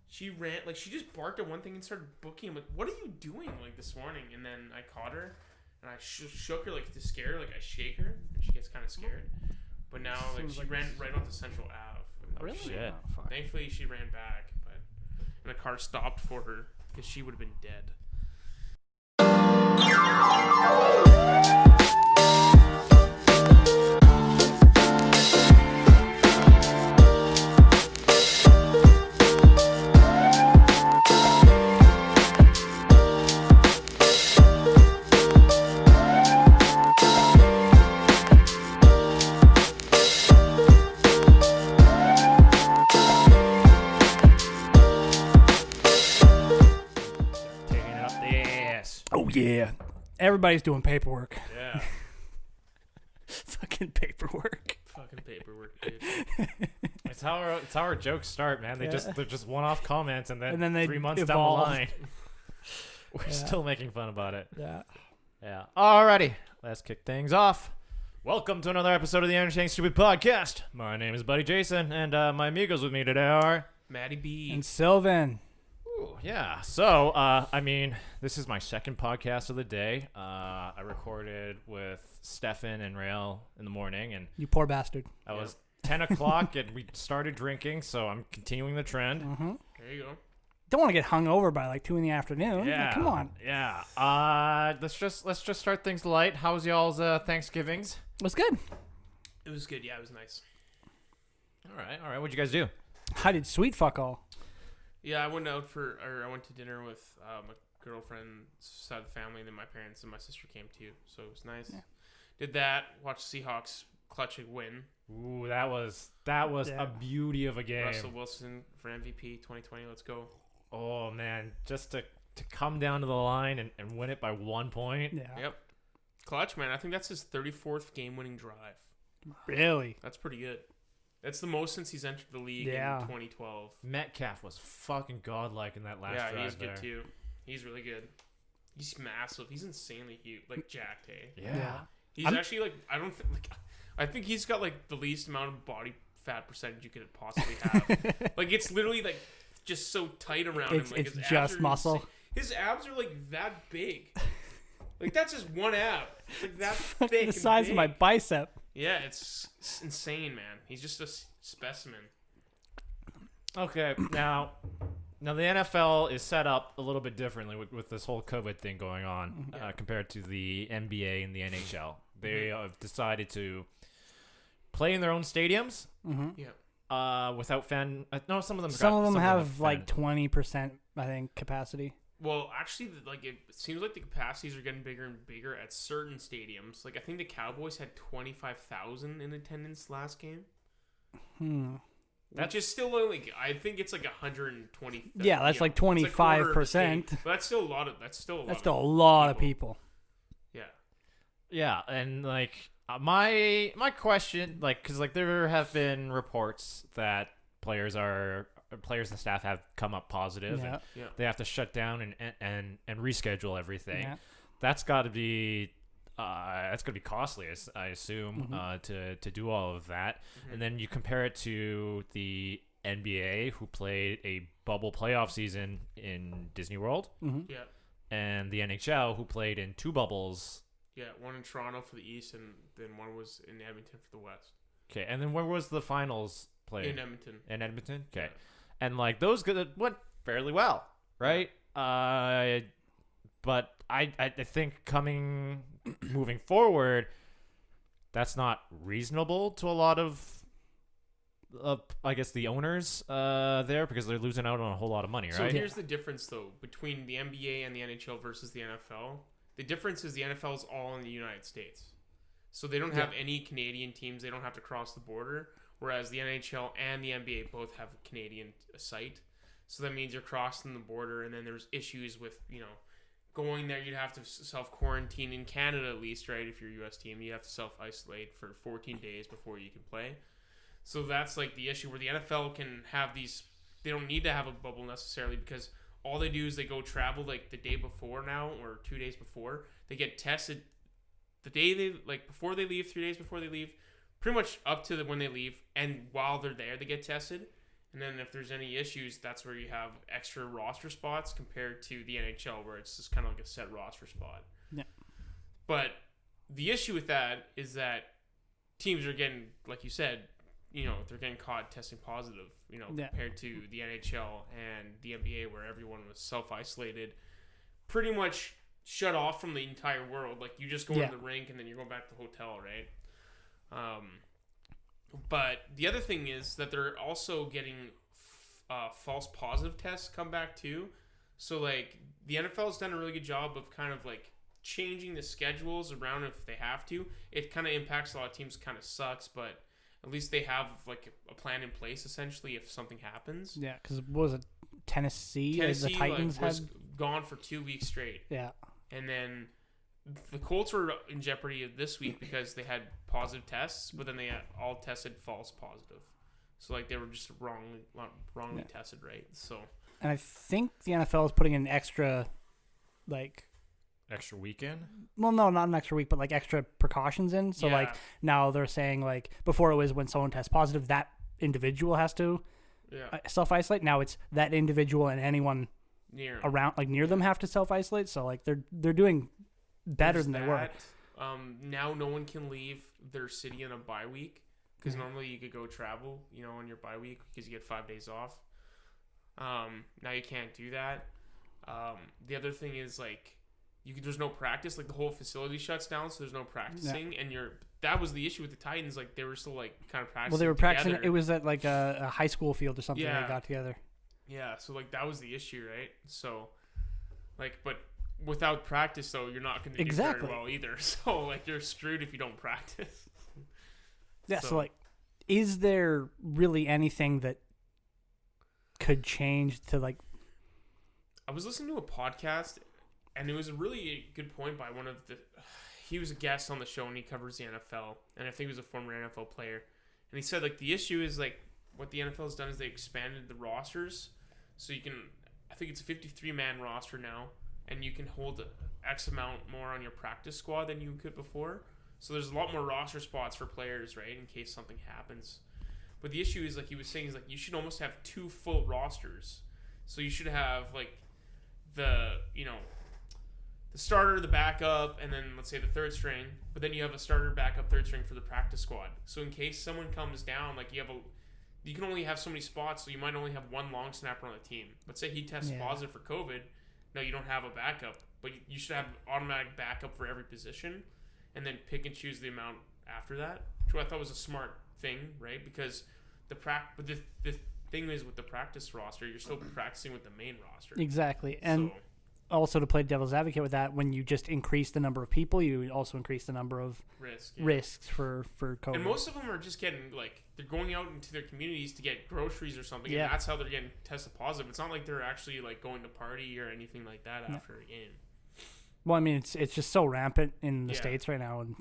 she ran, like, she just barked at one thing and started booking. I'm like, what are you doing, like, this morning? And then I caught her, and I shook her, like, to scare her. Like, I shake her, and she gets kind of scared. But now, like, she ran right onto Central Ave. Really? Shit. Thankfully, she ran back, and the car stopped for her, because she would have been dead. Yeah, everybody's doing paperwork. Yeah. Fucking paperwork. Fucking paperwork, dude. It's how our jokes start, man. They're just one-off comments, and then they 3 months evolve. down the line, we're still making fun about it. Yeah. Alrighty, let's kick things off. Welcome to another episode of the Entertaining Stupid Podcast. My name is Buddy Jayson, and my amigos with me today are Matty B. And Sylvan. Ooh, yeah. So, I mean, this is my second podcast of the day. I recorded with Stefan and Rael in the morning, and You poor bastard. I was 10 o'clock, and we started drinking, so I'm continuing the trend. Mm-hmm. There you go. Don't want to get hungover by like 2 PM. Yeah. Like, come on. Yeah. Let's just start things light. How's y'all's Thanksgivings? It was good. It was good. Yeah, it was nice. All right. What'd you guys do? I did sweet fuck all. Yeah, I went to dinner with my girlfriend's side of the family, and then my parents and my sister came too, so it was nice. Yeah. Did that, watched Seahawks clutch a win. Ooh, that was a beauty of a game. Russell Wilson for MVP 2020, let's go. Oh, man, just to come down to the line and win it by 1 point. Yeah. Yep. Clutch, man. I think that's his 34th game-winning drive. Really? That's pretty good. That's the most since he's entered the league in 2012. Metcalf was fucking godlike in that last drive. Yeah, he's there. good too. He's really good. He's massive. He's insanely huge, like jacked. Hey. Yeah. He's actually like I think he's got like the least amount of body fat percentage you could possibly have. Like it's literally like just so tight around him. Like it's just muscle. Insane. His abs are like that big. Like that's just one ab. It's like that thick. The size of my bicep. Yeah, it's insane, man. He's just a specimen. Okay, now the NFL is set up a little bit differently with this whole COVID thing going on compared to the NBA and the NHL. They have decided to play in their own stadiums. Mm-hmm. Yeah. Without fan. No, some of them. Some of them have like 20%, I think, capacity. Well, actually, like it seems like the capacities are getting bigger and bigger at certain stadiums. Like I think the Cowboys had 25,000 in attendance last game. Which is still only, I think it's like 120. Yeah, that's like 25%. But that's still a lot of. That's still a lot of people. Yeah. Yeah, and like my question, like, because like there have been reports that players and staff have come up positive, and they have to shut down and reschedule everything. Yeah. That's got to be costly, I assume, to do all of that. Mm-hmm. And then you compare it to the NBA, who played a bubble playoff season in Disney World, and the NHL, who played in 2 bubbles. Yeah, one in Toronto for the East, and then one was in Edmonton for the West. Okay, and then where was the finals played? In Edmonton. In Edmonton? Okay. Yeah. And, like, those went fairly well, right? But I think moving forward, that's not reasonable to a lot of I guess, the owners there, because they're losing out on a whole lot of money, right? So here's the difference, though, between the NBA and the NHL versus the NFL. The difference is the NFL is all in the United States. So they don't have any Canadian teams. They don't have to cross the border. Whereas the NHL and the NBA both have a Canadian site. So that means you're crossing the border, and then there's issues with, going there. You'd have to self-quarantine in Canada at least, right? If you're a U.S. team, you have to self-isolate for 14 days before you can play. So that's like the issue where the NFL can have these. They don't need to have a bubble necessarily, because all they do is they go travel like the day before now, or 2 days before. They get tested the day before they leave, 3 days before they leave, pretty much up to when they leave, and while they're there they get tested, And then if there's any issues, that's where you have extra roster spots compared to the NHL, where it's just kind of like a set roster spot. Yeah. But the issue with that is that teams are getting, like you said, they're getting caught testing positive, compared to the NHL and the NBA, where everyone was self-isolated, pretty much shut off from the entire world. Like, you just go into the rink and then you're going back to the hotel, right? But the other thing is that they're also getting false positive tests come back too. So, like, the NFL has done a really good job of kind of, like, changing the schedules around if they have to. It kind of impacts a lot of teams, kind of sucks, but at least they have, like, a plan in place, essentially, if something happens. Yeah, because what was it, Tennessee the Titans was gone for 2 weeks straight. Yeah. And then the Colts were in jeopardy this week because they had positive tests, but then they had all tested false positive. So, like, they were just wrongly tested, right? So. And I think the NFL is putting an extra, like... Extra weekend? Well, no, not an extra week, but, like, extra precautions in. So, like, now they're saying, like, before it was when someone tests positive, that individual has to self-isolate. Now it's that individual and anyone around, like, near them have to self-isolate. So, like, they're doing better than they were. Now no one can leave their city in a bye week because normally you could go travel, on your bye week because you get 5 days off. Now you can't do that. The other thing is, like, there's no practice. Like, the whole facility shuts down, so there's no practicing. And that was the issue with the Titans. Like, they were still, like, kind of practicing. Well, they were practicing. Together. It was at, like, a high school field or something. They got together. Yeah, so, like, that was the issue, right? So, like, but without practice, though, you're not going to do very well either. So, like, you're screwed if you don't practice. Yeah, so, like, is there really anything that could change to, like... I was listening to a podcast, and it was a really good point by one of the... He was a guest on the show, and he covers the NFL, and I think he was a former NFL player. And he said, like, the issue is, like, what the NFL has done is they expanded the rosters, so you can... I think it's a 53-man roster now, and you can hold X amount more on your practice squad than you could before. So there's a lot more roster spots for players, right, in case something happens. But the issue is, like he was saying, is, like, you should almost have 2 full rosters. So you should have, like, the starter, the backup, and then, let's say, the third string. But then you have a starter, backup, third string for the practice squad. So in case someone comes down, like, you can only have so many spots, so you might only have one long snapper on the team. But say he tests positive for COVID, no, you don't have a backup. But you should have automatic backup for every position, and then pick and choose the amount after that, which I thought was a smart thing, right? Because the thing is, with the practice roster, you're still practicing with the main roster. Exactly. And also, to play devil's advocate with that, when you just increase the number of people, you also increase the number of risks for COVID. And most of them are just getting, like, they're going out into their communities to get groceries or something, and that's how they're getting tested positive. It's not like they're actually, like, going to party or anything like that after a game. Well, I mean, it's just so rampant in the States right now. And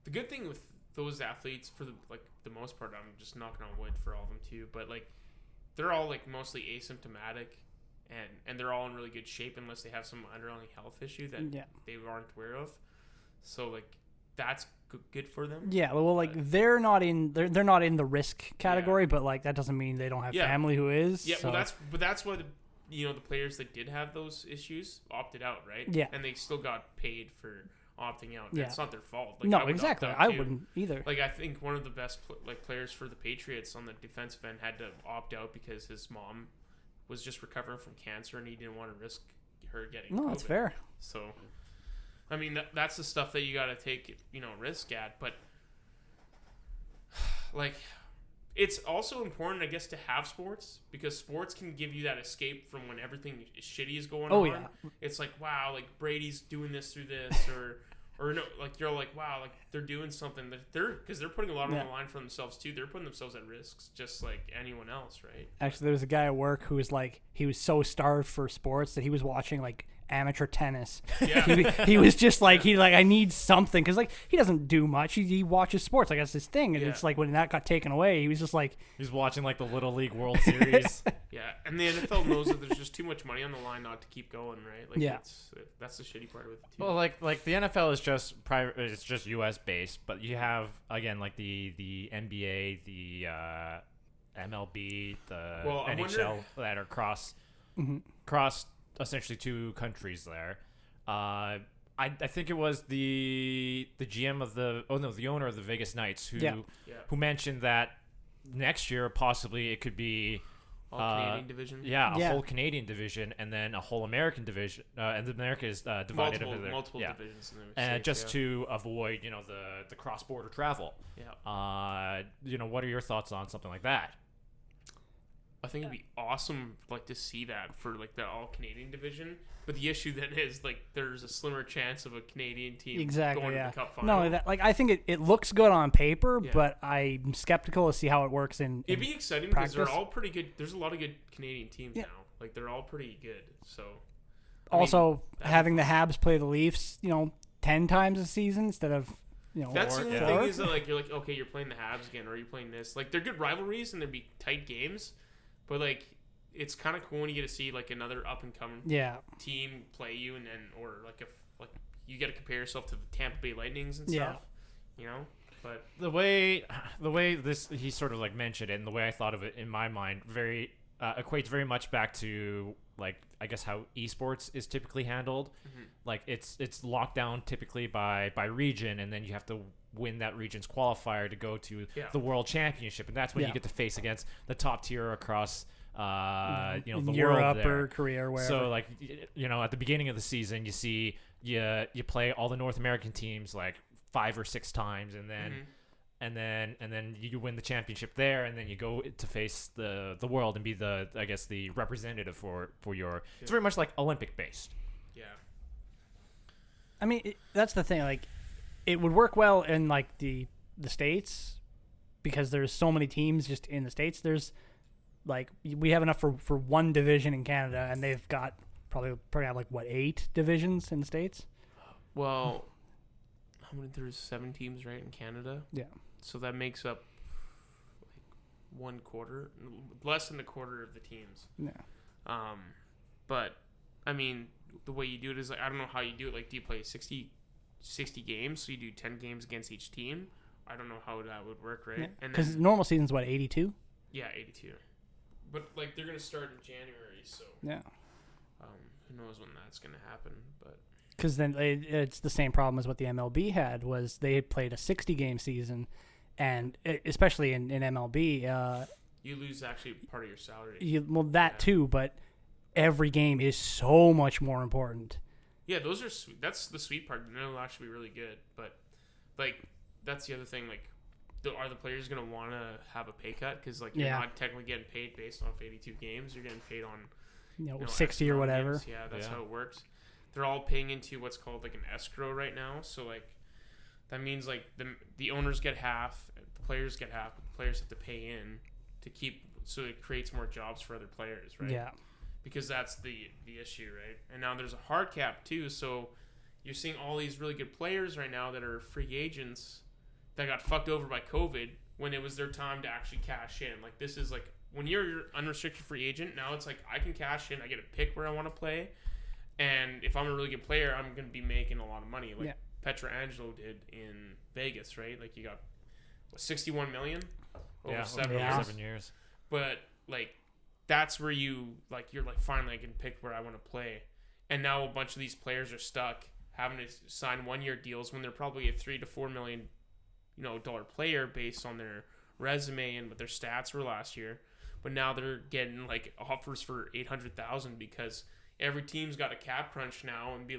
the good thing with those athletes, for the most part, I'm just knocking on wood for all of them too, but, like, they're all, like, mostly asymptomatic, and they're all in really good shape unless they have some underlying health issue that they aren't aware of. So, like, that's good for them. Yeah, well, like, they're not in the risk category, but, like, that doesn't mean they don't have family who is. Yeah, so. Well, that's why the players that did have those issues opted out, right? Yeah, and they still got paid for opting out. Yeah, it's not their fault. Like, no, exactly. I wouldn't either. Like, I think one of the best players for the Patriots on the defensive end had to opt out because his mom was just recovering from cancer and he didn't want to risk her getting COVID. That's fair. So, I mean, that's the stuff that you got to take, risk at. But, like, it's also important, I guess, to have sports, because sports can give you that escape from when everything shitty is going on. Yeah. It's like, wow, like, Brady's doing this through this, or no, like, you're like, wow, like, they're doing something that because they're putting a lot on the line for themselves too. They're putting themselves at risks just like anyone else, right? Actually, there was a guy at work who was like, he was so starved for sports that he was watching, like, amateur tennis. Yeah. he was just like, I need something, because, like, he doesn't do much. He watches sports, like, that's his thing. And it's like, when that got taken away, he was just like, he's watching, like, the Little League World Series. Yeah, and the NFL knows that there's just too much money on the line not to keep going, right? Like, that's the shitty part of it too. Well, like the NFL is just private. It's just U.S. based, but you have, again, like the NBA, the MLB, the NHL that are cross essentially two countries there. I think it was the GM of the owner of the Vegas Knights who mentioned that next year possibly it could be Canadian division. A whole Canadian division and then a whole American division. And America is divided into multiple divisions. And just to avoid the cross border travel. Yeah. What are your thoughts on something like that? I think it'd be awesome, to see that for the all Canadian division. But the issue then is there's a slimmer chance of a Canadian team going to the Cup final. No, I think it looks good on paper, but I'm skeptical to see how it works in. It'd be exciting because they're all pretty good. There's a lot of good Canadian teams now. They're all pretty good. So also having the Habs play the Leafs, 10 times a season instead of. That's the only thing is that you're okay, you're playing the Habs again, or you're playing this. They're good rivalries and there'd be tight games, but it's kind of cool when you get to see another up and coming team play you, and then or if you get to compare yourself to the Tampa Bay Lightnings and stuff, But the way this he sort of mentioned it, and the way I thought of it in my mind, very equates very much back to I guess how esports is typically handled. Mm-hmm. It's locked down typically by region, and then you have to win that region's qualifier to go to the World Championship, and that's when you get to face against the top tier across the Europe world or Korea or wherever. So at the beginning of the season, you see you play all the North American teams 5 or 6 times, and then and then you win the championship there, and then you go to face the world and be the representative for your. It's very much Olympic based. Yeah. I mean, that's the thing. It would work well in the States because there's so many teams just in the States. There's we have enough for one division in Canada, and they've got probably have 8 divisions in the States. Well, how many? There's 7 teams, right, in Canada. Yeah. So that makes up 1/4, less than a quarter of the teams. Yeah. But I mean, the way you do it is I don't know how you do it. Do you play 60 games? So you do 10 games against each team. I don't know how that would work, right? Because normal season's 82. Yeah, 82. But they're gonna start in January, so yeah. Who knows when that's gonna happen? But because then it's the same problem as what the MLB had was they had played a 60-game season, and especially in MLB, you lose actually part of your salary. Too, but every game is so much more important. Yeah, those are sweet. That's the sweet part. It'll actually be really good, but that's the other thing. Are the players going to want to have a pay cut? Because you're not technically getting paid based off 82 games. You're getting paid on 60 or whatever. Games. Yeah, that's how it works. They're all paying into what's called an escrow right now. So that means the owners get half, the players get half, but the players have to pay in to keep. So it creates more jobs for other players, right? Yeah. Because that's the issue, right? And now there's a hard cap too. So you're seeing all these really good players right now that are free agents that got fucked over by COVID when it was their time to actually cash in. This is when you're unrestricted free agent, now it's I can cash in, I get to pick where I want to play, and if I'm a really good player, I'm going to be making a lot of money. Petrangelo did in Vegas, right? You got $61 million over 7 years. But that's where you're finally I can pick where I want to play. And now a bunch of these players are stuck having to sign 1-year deals when they're probably a $3 to $4 million dollar player based on their resume and what their stats were last year, but now they're getting offers for $800,000 because every team's got a cap crunch now and be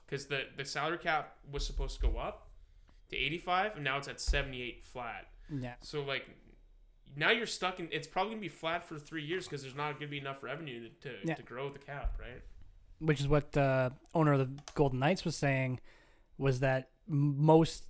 because the salary cap was supposed to go up to 85 and now it's at 78 flat. Yeah. So now you're stuck in. It's probably gonna be flat for 3 years because there's not gonna be enough revenue to grow the cap, right? Which is what the owner of the Golden Knights was saying, was that most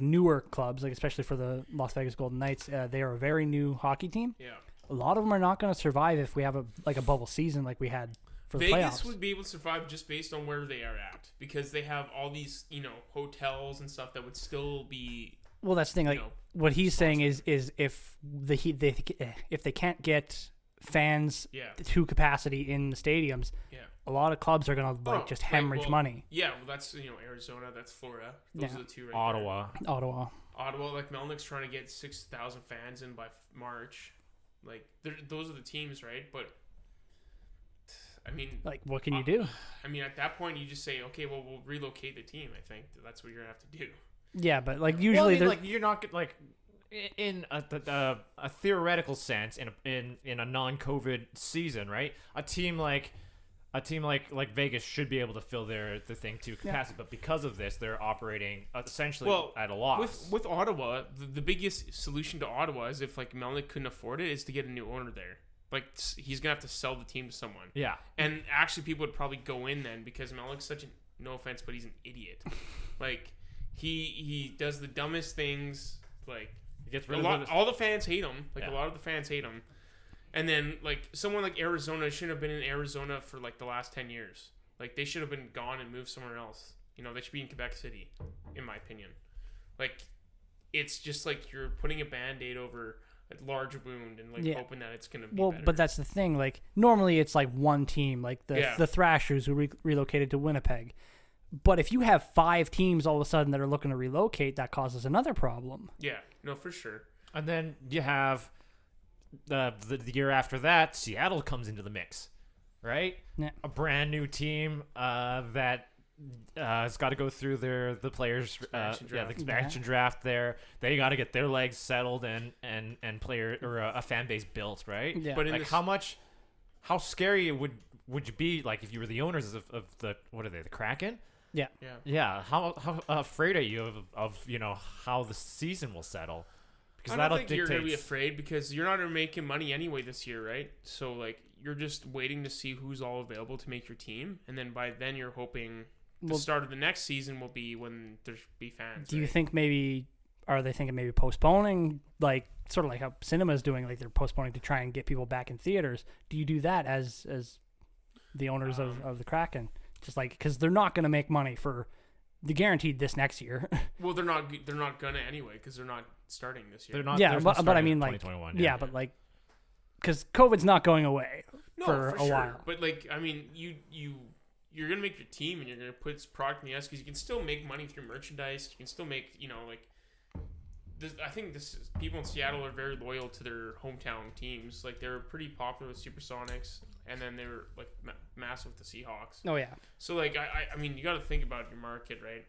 newer clubs, especially for the Las Vegas Golden Knights, they are a very new hockey team. Yeah. A lot of them are not going to survive if we have a bubble season like we had for the playoffs. Vegas would be able to survive just based on where they are at because they have all these, hotels and stuff that would still be. Well, that's the thing. What he's saying is if if they can't get fans to capacity in the stadiums, a lot of clubs are going to just hemorrhage money. Yeah, well, that's Arizona, that's Florida. Those are the two right Ottawa. Ottawa. Melnick's trying to get 6,000 fans in by March. Like those are the teams, right? But I mean, like, what can you do? I mean, at that point, you just say, okay, well, we'll relocate the team. I think that's what you're gonna have to do. Yeah, but like usually, like you're not like in a theoretical sense in a non-COVID season, right? A team like Vegas should be able to fill the thing to capacity, but because of this, they're operating essentially at a loss. With Ottawa, the biggest solution to Ottawa is if like Melnyk couldn't afford it, is to get a new owner there. Like he's gonna have to sell the team to someone. Yeah, and actually, people would probably go in then because Melnyk's such no offense, but he's an idiot. Like he does the dumbest things. Like he gets rid of all the fans hate him. Like a lot of the fans hate him. And then, like, someone like Arizona shouldn't have been in Arizona for, like, the last 10 years. Like, they should have been gone and moved somewhere else. You know, they should be in Quebec City, in my opinion. Like, it's just like you're putting a Band-Aid over a large wound and, like, hoping that it's going to be better. But that's the thing. Like, normally it's, like, one team, like the Thrashers who relocated to Winnipeg. But if you have 5 teams all of a sudden that are looking to relocate, that causes another problem. Yeah, no, for sure. And then you have... The year after that, Seattle comes into the mix, right? Yeah. A brand new team that has got to go through the players the expansion draft there. They got to get their legs settled and player or a fan base built, right? Yeah. But like how scary would you be like if you were the owners of the what are they, the Kraken? Yeah. Yeah. How afraid are you of how the season will settle? Because I don't think you're going to be afraid because you're not making money anyway this year, right? So, like, you're just waiting to see who's all available to make your team. And then by then you're hoping the start of the next season will be when there's be fans. Do you think are they thinking maybe postponing, like, sort of like how cinema's doing, like they're postponing to try and get people back in theaters? Do you do that as the owners of the Kraken? Just like, because they're not going to make money for... They guaranteed this next year. Well, they're not gonna anyway because they're not starting this year. They're not. Yeah, but I mean, like, but like, because COVID's not going away for a while. But like, I mean, you're gonna make your team and you're gonna put product in the ice because you can still make money through merchandise. You can still make, like. I think people in Seattle are very loyal to their hometown teams. Like, they're pretty popular with Supersonics, and then they were like massive with the Seahawks. Oh yeah. So like, I mean, you got to think about your market, right?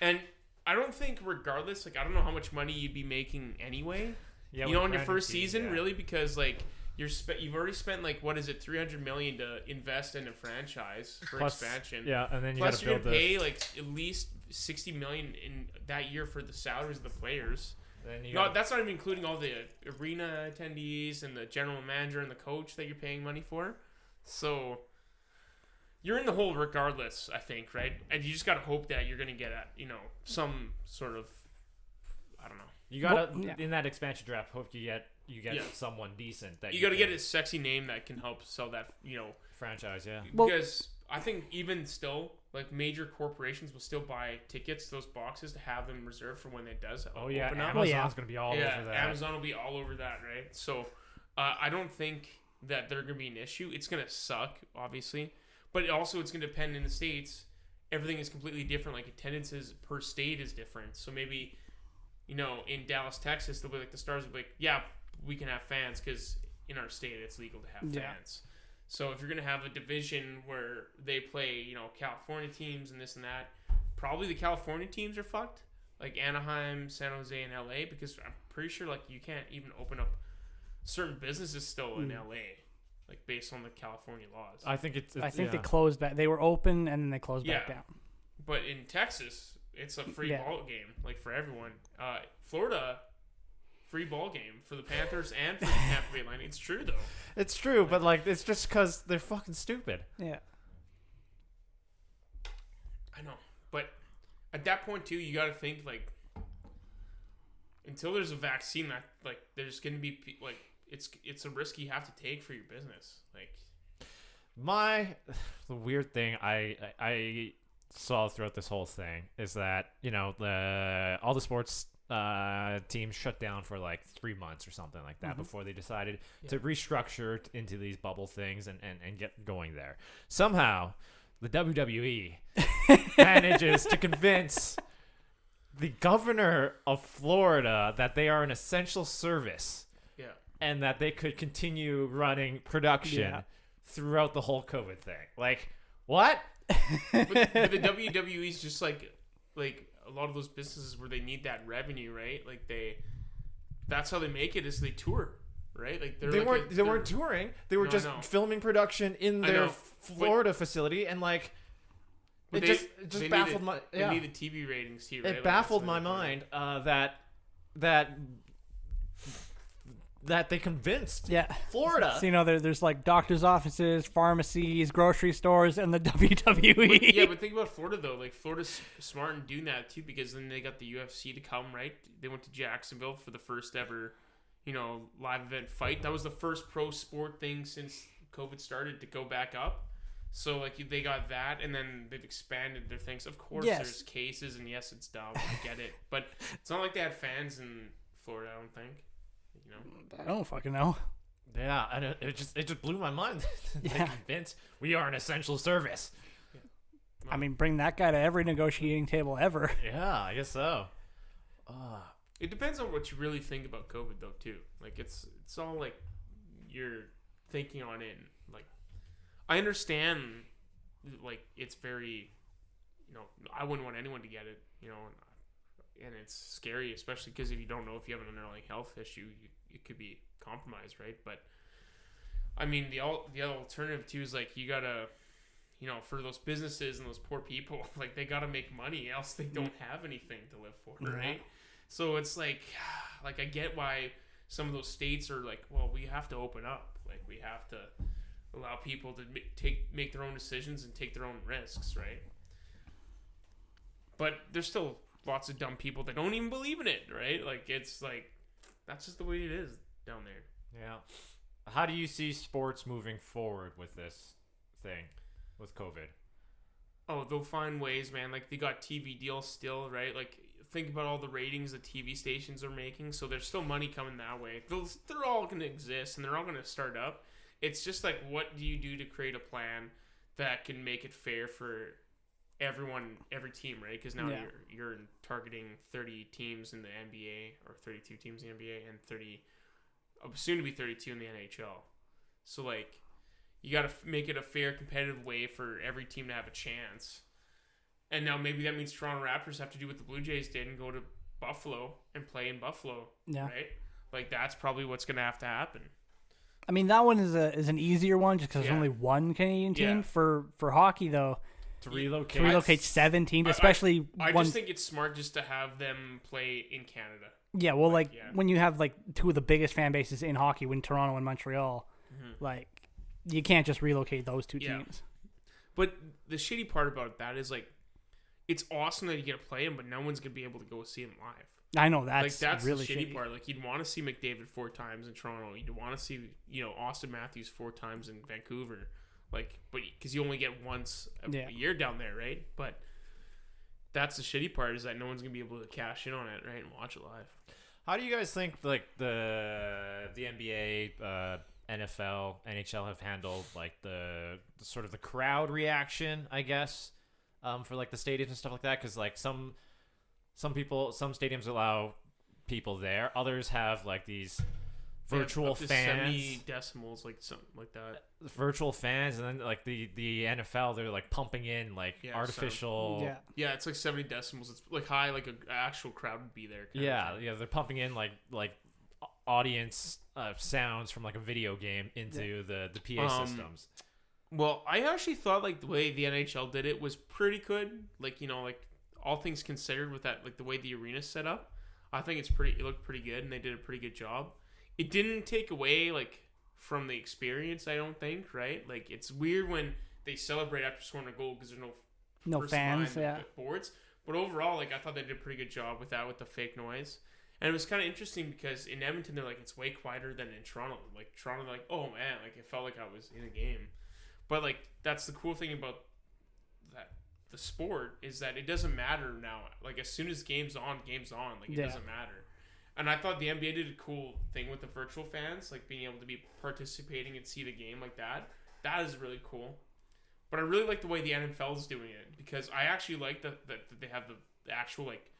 And I don't think, regardless, like, I don't know how much money you'd be making anyway. Yeah, in your first season, really, because like you've already spent like what is it, $300 million to invest in a franchise for expansion. Yeah, and then plus you're gonna pay like at least $60 million in that year for the salaries of the players. That's not even including all the arena attendees and the general manager and the coach that you're paying money for. So you're in the hole regardless, I think, right? And you just gotta hope that you're gonna get some sort of, I don't know. You gotta in that expansion draft, hope you get someone decent that you gotta get a sexy name that can help sell that franchise. Yeah, because I think even still, like, major corporations will still buy tickets to those boxes to have them reserved for when it does open up. Amazon's gonna be all over that. Amazon will be all over that, right? So I don't think that they're gonna be an issue. It's gonna suck, obviously, but also it's gonna depend in the States. Everything is completely different. Like, attendances per state is different. So maybe, in Dallas, Texas, they'll be like, the Stars will be like, yeah, we can have fans because in our state it's legal to have fans. So if you're going to have a division where they play, California teams and this and that, probably the California teams are fucked. Like Anaheim, San Jose, and LA, because I'm pretty sure, like, you can't even open up certain businesses still in LA, like, based on the California laws. I think they closed back. They were open and then they closed back down. But in Texas, it's a free ball game, like, for everyone. Florida, free ball game for the Panthers and for the Tampa Bay Lightning. It's true, though. It's true, but like, it's just because they're fucking stupid. Yeah. I know, but at that point too, you got to think, like, until there's a vaccine, that, like, there's gonna be, like, it's a risk you have to take for your business. Like, the weird thing I saw throughout this whole thing is that all the sports teams shut down for like 3 months or something like that before they decided to restructure into these bubble things and get going there. Somehow the WWE manages to convince the governor of Florida that they are an essential service. Yeah. and that they could continue running production throughout the whole COVID thing. Like, what? but the WWE's just like a lot of those businesses where they need that revenue, right? Like that's how they make it, is they tour, right? Like they weren't touring. They were just filming production in their Florida facility, and like it just baffled my. They need the TV ratings too, right? It baffled my mind that they convinced Florida. So, there's like doctors' offices, pharmacies, grocery stores, and the WWE. But think about Florida, though. Like, Florida's smart in doing that, too, because then they got the UFC to come, right? They went to Jacksonville for the first ever, live event fight. That was the first pro sport thing since COVID started to go back up. So, like, they got that, and then they've expanded their things. Of course, there's cases, and yes, it's dumb. I get it. But it's not like they had fans in Florida, I don't think. I don't fucking know. Yeah, and it just blew my mind. They convinced we are an essential service. Yeah. I mean, bring that guy to every negotiating table ever. Yeah, I guess so. It depends on what you really think about COVID, though, too. Like, it's all like you're thinking on it. Like, I understand. Like, it's very, I wouldn't want anyone to get it. And it's scary, especially because if you don't know if you have an underlying health issue, it could be compromised, right? But I mean, the alternative too is like you gotta, for those businesses and those poor people, like they gotta make money, else they don't have anything to live for, right? So it's like I get why some of those states are like, well, we have to open up, like we have to allow people to make their own decisions and take their own risks, right? But there's still lots of dumb people that don't even believe in it, right? Like, it's like, that's just the way it is down there. Yeah. How do you see sports moving forward with this thing, with COVID? Oh, they'll find ways, man. Like, they got TV deals still, right? Like, think about all the ratings the TV stations are making. So there's still money coming that way. They're all going to exist, and they're all going to start up. It's just like, what do you do to create a plan that can make it fair for everyone, every team, right? Because now you're targeting 30 teams in the NBA, or 32 teams in the NBA, and soon to be 32 in the NHL. So like, you got to make it a fair, competitive way for every team to have a chance. And now maybe that means Toronto Raptors have to do what the Blue Jays did and go to Buffalo and play in Buffalo, right? Like, that's probably what's going to have to happen. I mean, that one is an easier one just because there's only one Canadian team. For hockey, though, to relocate 7 teams, especially I just think it's smart just to have them play in Canada. Yeah, well, when you have like two of the biggest fan bases in hockey, when Toronto and Montreal, like you can't just relocate those two teams. But the shitty part about that is like, it's awesome that you get to play him, but no one's gonna be able to go see him live. I know that's really the shitty part. Like, you'd want to see McDavid 4 times in Toronto. You'd want to see Austin Matthews 4 times in Vancouver. Like, but because you only get once a year down there, right? But that's the shitty part, is that no one's gonna be able to cash in on it, right, and watch it live. How do you guys think like the NBA, NFL, NHL have handled like the sort of the crowd reaction, I guess, for like the stadiums and stuff like that? Because like some stadiums allow people there, others have like these virtual fans, 70 decimals, like something like that. Virtual fans, and then like the NFL, they're like pumping in like artificial. Yeah, it's like 70 decimals. It's like high, like an actual crowd would be there. They're pumping in like audience sounds from like a video game into the PA systems. Well, I actually thought like the way the NHL did it was pretty good. Like, like all things considered, with that, like the way the arena's set up, I think it looked pretty good, and they did a pretty good job. It didn't take away like from the experience, I don't think, right? Like, it's weird when they celebrate after scoring a goal because there's no fans, boards. But overall, like, I thought they did a pretty good job with the fake noise. And it was kind of interesting because in Edmonton, they're like, it's way quieter than in Toronto. Like, Toronto, like, oh man, like it felt like I was in a game. But like, that's the cool thing about that the sport, is that it doesn't matter now. Like, as soon as game's on. Like, it doesn't matter. And I thought the NBA did a cool thing with the virtual fans, like being able to be participating and see the game like that. That is really cool. But I really like the way the NFL is doing it, because I actually like that they have the actual, like,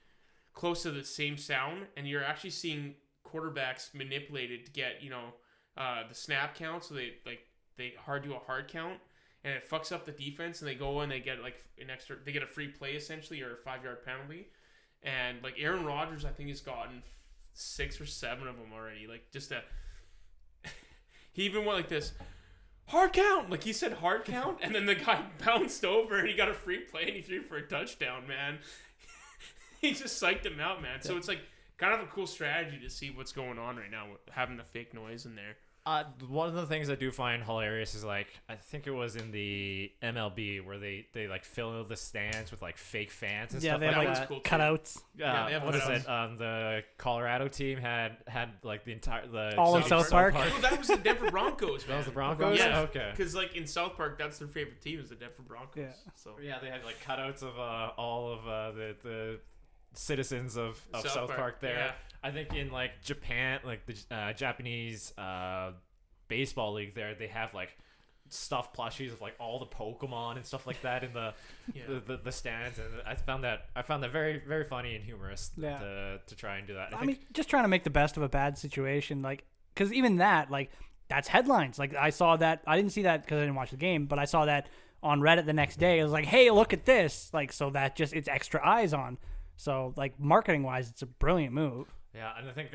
close to the same sound, and you're actually seeing quarterbacks manipulated to get the snap count, so they do a hard count, and it fucks up the defense, and they go and they get like they get a free play essentially, or a 5-yard penalty, and like Aaron Rodgers I think has gotten 6 or 7 of them already. Like he even went like this, hard count, like he said hard count, and then the guy bounced over and he got a free play and he threw for a touchdown, man. He just psyched him out, man. So it's like kind of a cool strategy to see what's going on right now with having the fake noise in there. One of the things I do find hilarious is like, I think it was in the MLB where they like fill the stands with like fake fans and stuff they like have that. Cool cutouts. What is it? The Colorado team had like the all in South Park. Oh, that was the Denver Broncos. Man. That was the Broncos. Yeah, okay. Because like in South Park, that's their favorite team is the Denver Broncos. Yeah. So yeah, they had like cutouts of all of the citizens of South Park there. Yeah. I think in like Japan, like the Japanese baseball league there, they have like stuffed plushies of like all the Pokemon and stuff like that in the stands, and I found that very, very funny and humorous to try and do that. I mean, just trying to make the best of a bad situation, like, because even that, like, that's headlines. Like, I saw that, I didn't see that because I didn't watch the game, but I saw that on Reddit the next day. It was like, hey, look at this, like, so that just it's extra eyes on. So, like, marketing wise, it's a brilliant move. Yeah, and I think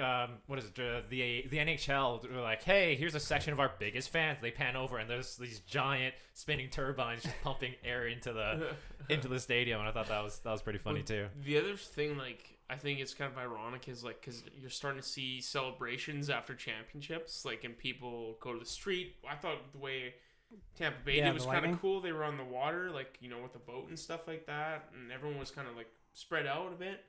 what is it? The NHL were like, hey, here's a section of our biggest fans. They pan over and there's these giant spinning turbines just pumping air into the stadium, and I thought that was pretty funny too. The other thing, like, I think it's kind of ironic is like because you're starting to see celebrations after championships, like, and people go to the street. I thought the way Tampa Bay did was kind of cool. They were on the water, like, with the boat and stuff like that, and everyone was kind of like spread out a bit.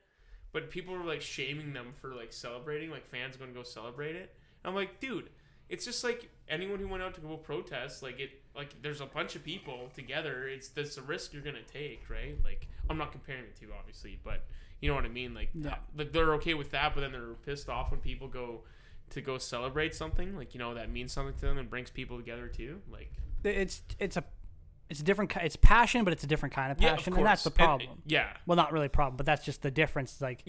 But people were like shaming them for like celebrating, like fans going to go celebrate it. And I'm like, dude, it's just like anyone who went out to go protest, like there's a bunch of people together. That's a risk you're gonna take, right? Like, I'm not comparing the two, obviously, but you know what I mean. Like, they're okay with that, but then they're pissed off when people go celebrate something, like, that means something to them and brings people together too. Like, it's a different. It's passion, but it's a different kind of passion, and that's the problem. Well, not really a problem, but that's just the difference. Like,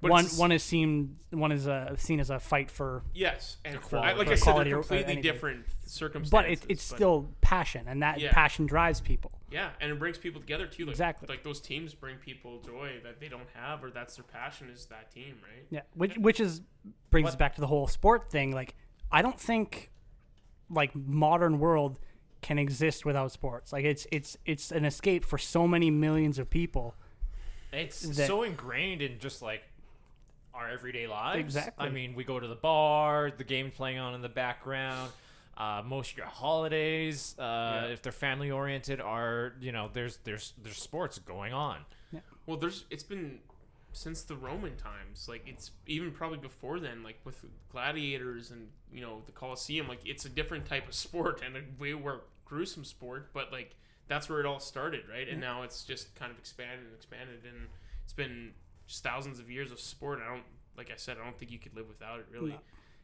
but one is seen as a fight for and equality, like I said, they're completely different circumstances. But it's still passion, and that passion drives people. Yeah, and it brings people together too. Like, exactly. Like those teams bring people joy that they don't have, or that's their passion is that team, right? Yeah, which brings us back to the whole sport thing. Like, I don't think like modern world can exist without sports. Like, it's an escape for so many millions of people. It's so ingrained in just like our everyday lives. Exactly. I mean, we go to the bar, the game's playing on in the background. Most of your holidays, if they're family oriented, are there's sports going on. Yeah. Well, it's been since the Roman times. Like, it's even probably before then. Like with gladiators and the Colosseum. Like, it's a different type of sport and a way more gruesome sport, but like that's where it all started, right? And now it's just kind of expanded, and it's been just thousands of years of sport. Like I said, I don't think you could live without it, really. No.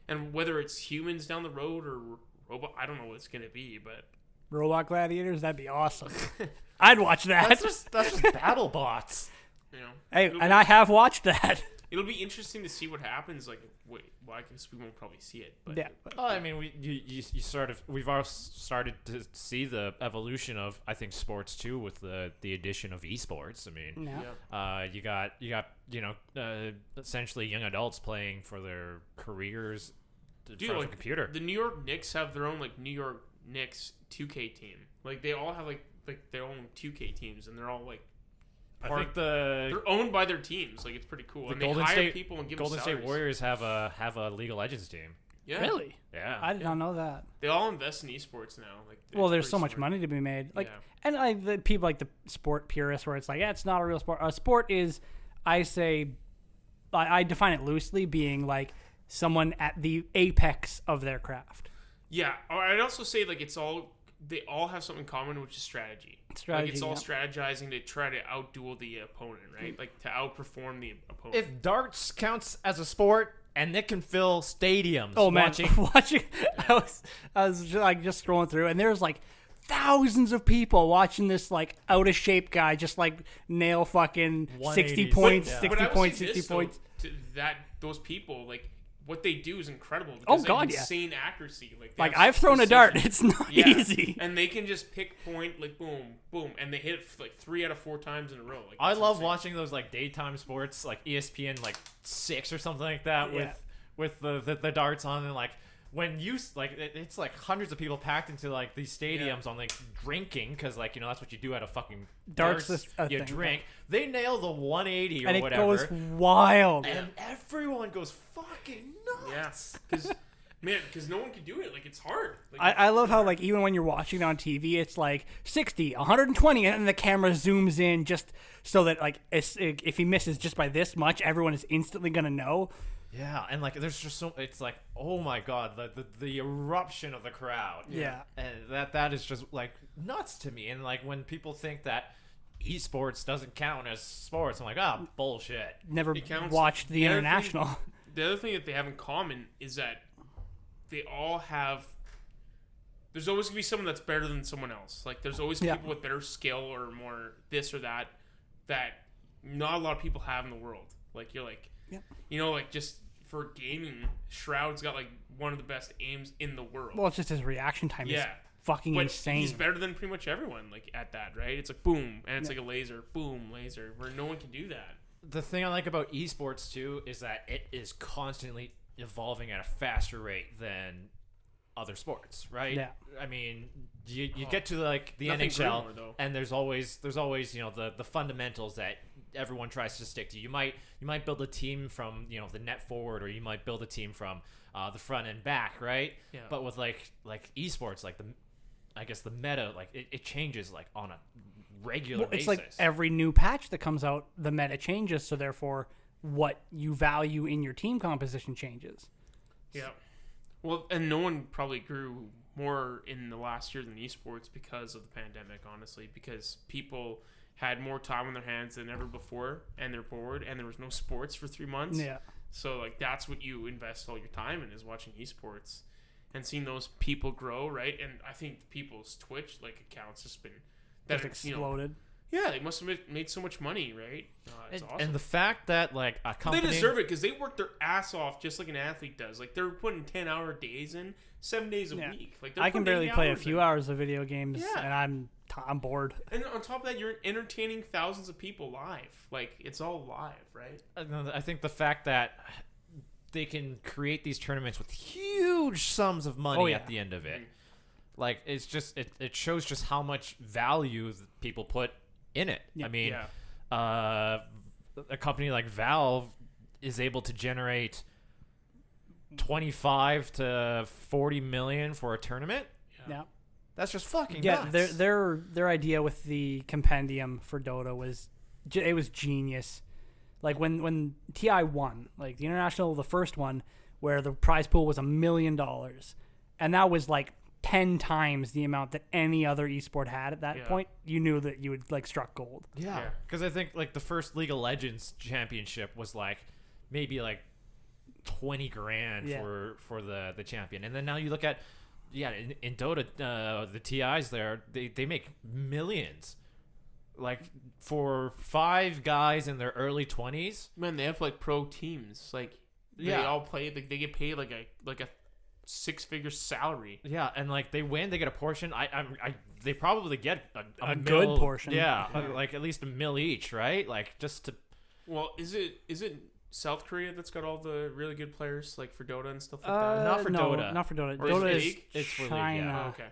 And whether it's humans down the road or robot, I don't know what it's gonna be, but robot gladiators, that'd be awesome. I'd watch that. That's just battle bots. Hey, and I have watched that. It'll be interesting to see what happens. Like, well, I guess we won't probably see it. But I mean, we've all started to see the evolution of, I think, sports too, with the addition of esports. I mean, you got essentially young adults playing for their careers in front of a computer. The New York Knicks have their own like New York Knicks 2K team. Like, they all have like their own 2K teams, and they're all like. I think they're owned by their teams. Like, it's pretty cool. The and they hire people and give them salaries. State Warriors have a League of Legends team. Yeah. Really? Yeah. I did not know that. They all invest in esports now. Like, there's so much money to be made. Like, and the people like the sport purists, where it's like, it's not a real sport. A sport is, I define it loosely, being like someone at the apex of their craft. Yeah. I'd also say like they all have something in common, which is strategy. Like, it's all strategizing to try to outduel the opponent, right? Like, to outperform the opponent. If darts counts as a sport, and it can fill stadiums. Oh man, watching. I was just scrolling through, and there's like thousands of people watching this like out of shape guy just like nail fucking 60 points, 60 points, 60 points. Those people, like, what they do is incredible. Because insane accuracy. Like I've thrown a dart. It's not easy. And they can just pick point, like boom, boom, and they hit it like 3 out of 4 times in a row. Like, I love watching those like daytime sports, like ESPN, like 6 or something like that, with the darts on, and like when you like it's like hundreds of people packed into like these stadiums on like drinking, because like that's what you do at a fucking darts. You drink. They nail the 180 or and whatever. And it goes wild. And everyone goes fucking nuts. Yeah, because no one can do it. Like, it's hard. Like, I love how, like, even when you're watching it on TV, it's like 60, 120, and then the camera zooms in just so that, like, if he misses just by this much, everyone is instantly going to know. Yeah, and, like, there's just so... It's like, oh, my God, the eruption of the crowd. Yeah. And that is just, like, nuts to me. And, like, when people think that esports doesn't count as sports, I'm like, bullshit. Never watched the international. The other thing that they have in common is that they all have... There's always going to be someone that's better than someone else. Like, there's always people with better skill or more this or that not a lot of people have in the world. Like, you're like... like, just for gaming, Shroud's got, like, one of the best aims in the world. Well, it's just his reaction time is fucking insane. He's better than pretty much everyone, like, at that, right? It's like, boom, and it's like a laser, boom, laser, where no one can do that. The thing I like about esports, too, is that it is constantly evolving at a faster rate than other sports, right? Yeah. I mean, you get to, like, the NHL, and there's always the fundamentals that everyone tries to stick to. You might build a team from the net forward, or you might build a team from the front and back, right? Yeah. But with like esports, like the meta, like it changes like on a regular basis. It's like every new patch that comes out, the meta changes, so therefore what you value in your team composition changes. Yeah. Well, and no one probably grew more in the last year than esports because of the pandemic, honestly, because people had more time on their hands than ever before, and they're bored, and there was no sports for 3 months. Yeah. So, like, that's what you invest all your time in, is watching esports and seeing those people grow, right? And I think people's Twitch, like, accounts just been... That exploded. Yeah, they must have made so much money, right? It's awesome. And the fact that, like, a company... They deserve it, because they work their ass off just like an athlete does. Like, they're putting 10-hour days in, 7 days a week. Like, I can barely play a few hours of video games, and I'm bored. And on top of that, you're entertaining thousands of people live. Like, it's all live, right? I think the fact that they can create these tournaments with huge sums of money at the end of it, like, it's just it shows just how much value people put in it. I mean, a company like Valve is able to generate 25 to 40 million for a tournament. Yeah. That's just fucking nuts. Their idea with the compendium for Dota was genius. Like when TI won, like the international, the first one, where the prize pool was $1 million, and that was like 10 times the amount that any other esport had at that point. You knew that you had like struck gold. Yeah, because I think like the first League of Legends championship was like maybe like 20 grand for the champion, and then now you look at in Dota, the TIs there, they make millions. Like, for 5 guys in their early 20s. Man, they have, like, pro teams. Like, they all play, they get paid, like a 6-figure salary. Yeah, and, like, they win, they get a portion. They probably get a good portion. Yeah, like, at least $1 million each, right? Like, just to... Well, is it South Korea that's got all the really good players, like, for Dota and stuff like that? Not for Dota. Not for Dota. Or Dota is it's for China. League,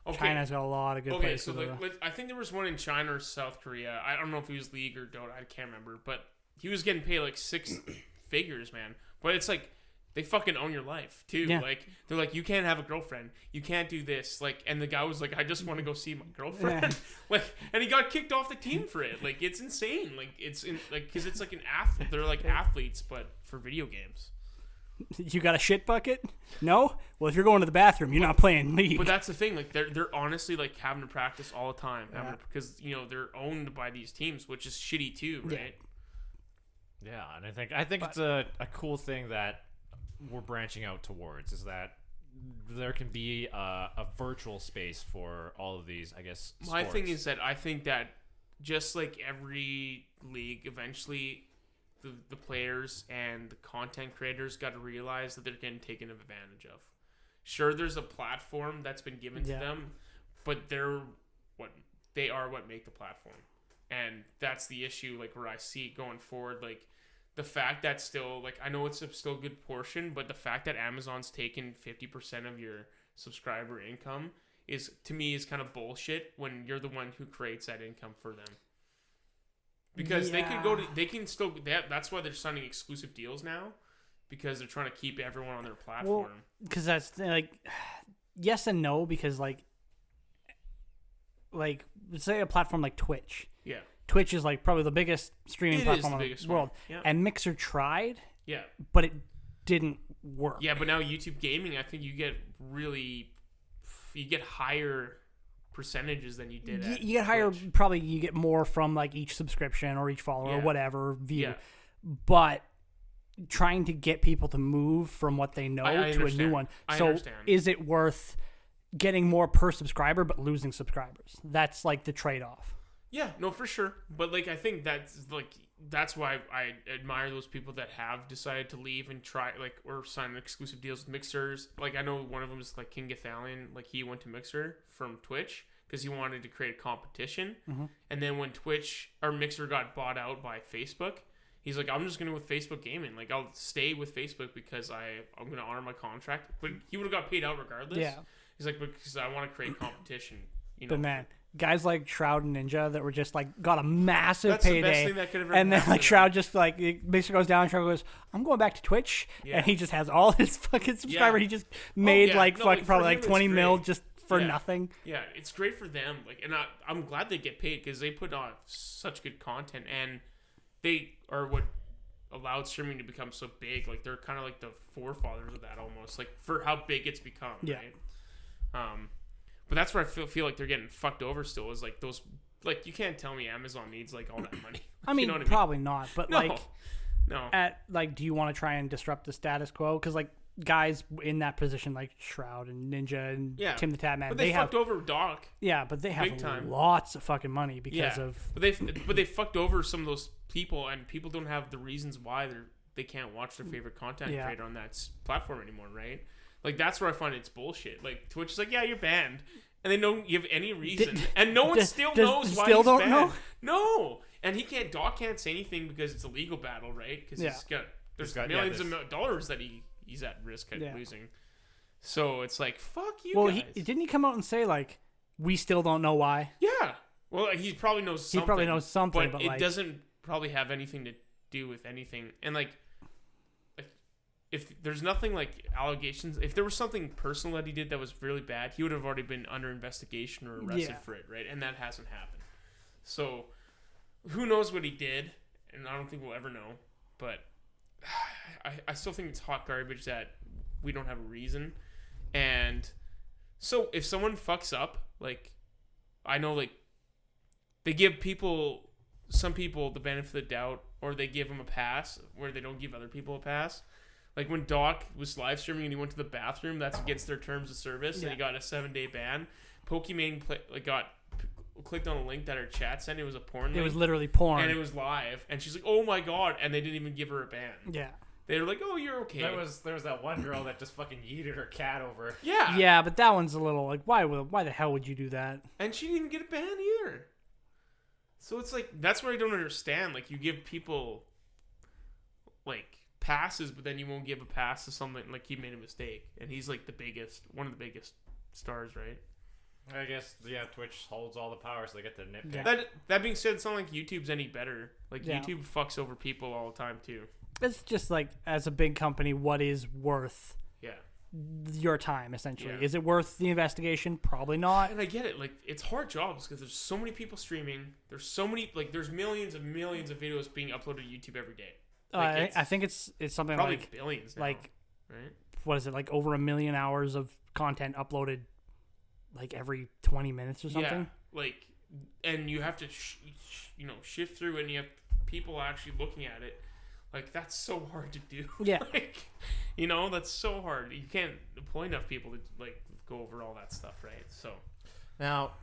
Oh, okay. China's got a lot of good players. So I think there was one in China or South Korea. I don't know if he was League or Dota. I can't remember. But he was getting paid like 6 figures, man. But it's like, they fucking own your life, too. Yeah. Like, they're like, you can't have a girlfriend. You can't do this. Like, and the guy was like, I just want to go see my girlfriend. Yeah. Like, and he got kicked off the team for it. Like, it's insane. Like, because it's like an athlete. They're like athletes, but for video games. You got a shit bucket? No? Well, if you're going to the bathroom, you're not playing League. But that's the thing. Like, they're honestly, like, having to practice all the time. Because, they're owned by these teams, which is shitty, too, right? Yeah, and I think it's a cool thing that we're branching out towards, is that there can be a virtual space for all of these, I guess, sports. My thing is that I think that just like every league, eventually the players and the content creators got to realize that they're getting taken advantage of. Sure, there's a platform that's been given to them, but they are what make the platform, and that's the issue. Like where I see it going forward, like the fact that still, like I know it's still a good portion, but the fact that Amazon's taken 50% of your subscriber income is to me is kind of bullshit when you're the one who creates that income for them. Because they can still that's why they're signing exclusive deals now, because they're trying to keep everyone on their platform. Well, because that's like yes and no, because like say a platform like Twitch. Yeah. Twitch is like probably the biggest streaming platform in the world. Yeah. And Mixer tried. Yeah. But it didn't work. Yeah, but now YouTube Gaming, I think you get higher percentages than you did at you get higher Twitch. Probably you get more from like each subscription or each follower or whatever view. Yeah. But trying to get people to move from what they know to a new one. So is it worth getting more per subscriber but losing subscribers? That's like the trade-off. Yeah, no, for sure. But like I think that's why I admire those people that have decided to leave and try or sign exclusive deals with Mixers. Like I know one of them is like King Gathalion. Like he went to Mixer from Twitch because he wanted to create a competition. Mm-hmm. And then when Twitch or Mixer got bought out by Facebook, he's like, I'm just going to with Facebook Gaming. Like I'll stay with Facebook because I'm going to honor my contract. But he would have got paid out regardless. Yeah. He's like, because I want to create competition. But man, guys like Shroud and Ninja that were just like got a massive That's payday, the best thing that could have ever and then like Shroud them. just like Mixer goes down, Shroud goes, I'm going back to Twitch, and he just has all his fucking subscribers. He just made probably like 20 mil just for nothing. Yeah, it's great for them. Like, and I'm glad they get paid because they put on such good content, and they are what allowed streaming to become so big. Like they're kind of like the forefathers of that almost, like for how big it's become. Yeah. Right? But that's where I feel like they're getting fucked over still is like those, like you can't tell me Amazon needs like all that money. I mean, you know what probably not, but no. do you want to try and disrupt the status quo? Because like guys in that position like Shroud and Ninja and Tim the Tatman, but they fucked over Doc. Yeah, but they have lots of fucking money because of. But they fucked over some of those people, and people don't have the reasons why they can't watch their favorite content creator on that platform anymore, right? Like that's where I find it's bullshit. Like Twitch is like, yeah, you're banned, and they don't give any reason, and no one still knows why he's banned. Know? No, and Doc can't say anything because it's a legal battle, right? Because there's millions of dollars that he's at risk of losing. So it's like, fuck you guys. Well, didn't he come out and say like, we still don't know why? Yeah. Well, he probably knows something. He probably knows something, but it doesn't probably have anything to do with anything. And like, if there's nothing like allegations, if there was something personal that he did that was really bad, he would have already been under investigation or arrested for it, right? And that hasn't happened. So who knows what he did, and I don't think we'll ever know. But I still think it's hot garbage that we don't have a reason. And so if someone fucks up, like I know like they give some people the benefit of the doubt, or they give them a pass where they don't give other people a pass. Like when Doc was live streaming and he went to the bathroom, that's against their terms of service, and he got a 7-day ban. Pokimane got clicked on a link that her chat sent. It was a porn link. It was literally porn. And it was live. And she's like, oh my god. And they didn't even give her a ban. Yeah. They were like, oh, you're okay. There was that one girl that just fucking yeeted her cat over. Yeah. Yeah, but that one's a little like, why the hell would you do that? And she didn't even get a ban either. So it's like, that's what I don't understand. Like, you give people, like, passes, but then you won't give a pass to someone like he made a mistake, and he's like one of the biggest stars, right? I guess Twitch holds all the power, so they get to nitpick. That being said, it's not like YouTube's any better. Like YouTube fucks over people all the time too. It's just like, as a big company, what is worth your time essentially? Is it worth the investigation? Probably not. And I get it, like it's hard jobs because there's so many people streaming, there's so many, like there's millions of videos being uploaded to YouTube every day. Like I think it's something probably like billions now, like right? What is it, like over 1 million hours of content uploaded like every 20 minutes or something? Yeah, like, and you have to shift through, and you have people actually looking at it. Like that's so hard to do. Yeah, like that's so hard. You can't employ enough people to like go over all that stuff, right? So now,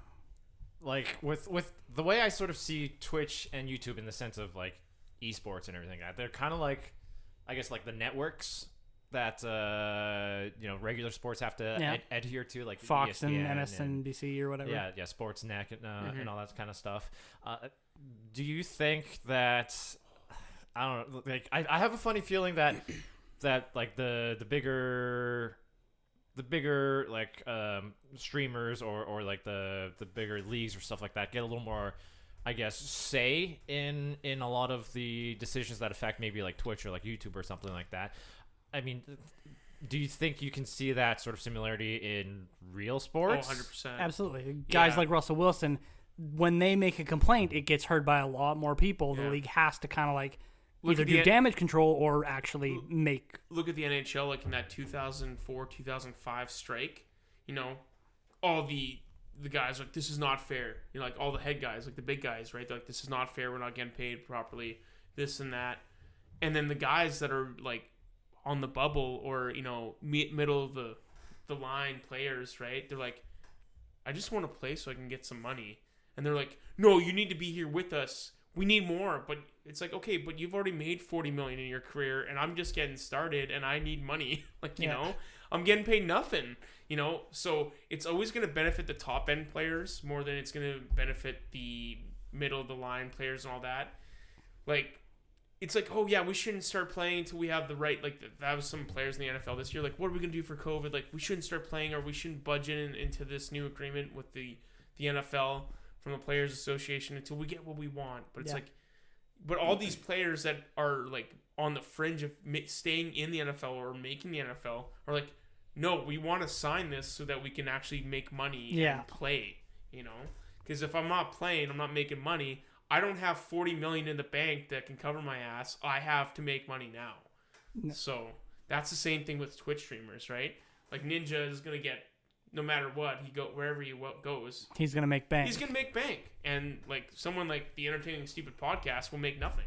like with the way I sort of see Twitch and YouTube in the sense of like, esports and everything like that. They're kind of like, I guess, like the networks that regular sports have to adhere to, like Fox ESPN and MSNBC or whatever. Yeah, Sportsnet and all that kind of stuff. Do you think that, I don't know, like I have a funny feeling that like the bigger like streamers or like the bigger leagues or stuff like that get a little more, I guess, say in a lot of the decisions that affect maybe like Twitch or like YouTube or something like that? I mean, do you think you can see that sort of similarity in real sports? 100%. Absolutely. Guys like Russell Wilson, when they make a complaint, it gets heard by a lot more people. The league has to kind of like either do damage control or actually make... Look at the NHL, like in that 2004-2005 strike. You know, all the guys like, this is not fair. You know, like all the head guys, like the big guys, right? They're like, this is not fair. We're not getting paid properly. This and that. And then the guys that are like on the bubble or, you know, middle of the line players, right? They're like, I just want to play so I can get some money. And they're like, no, you need to be here with us. We need more. But it's like, okay, but you've already made $40 million in your career and I'm just getting started and I need money. Like, you know, I'm getting paid nothing, you know? So it's always going to benefit the top end players more than it's going to benefit the middle of the line players and all that. Like, it's like, oh yeah, we shouldn't start playing until we have the right, like that was some players in the NFL this year. Like, what are we going to do for COVID? Like, we shouldn't start playing, or we shouldn't budget into this new agreement with the NFL from the Players Association until we get what we want. But it's like, but all these players that are like on the fringe of staying in the NFL or making the NFL are like, no, we want to sign this so that we can actually make money and play, you know? Because if I'm not playing, I'm not making money. I don't have $40 million in the bank that can cover my ass. I have to make money now. No. So that's the same thing with Twitch streamers, right? Like Ninja is gonna get, no matter what wherever he goes, he's gonna make bank. He's gonna make bank, and like someone like the Entertaining Stupid Podcast will make nothing.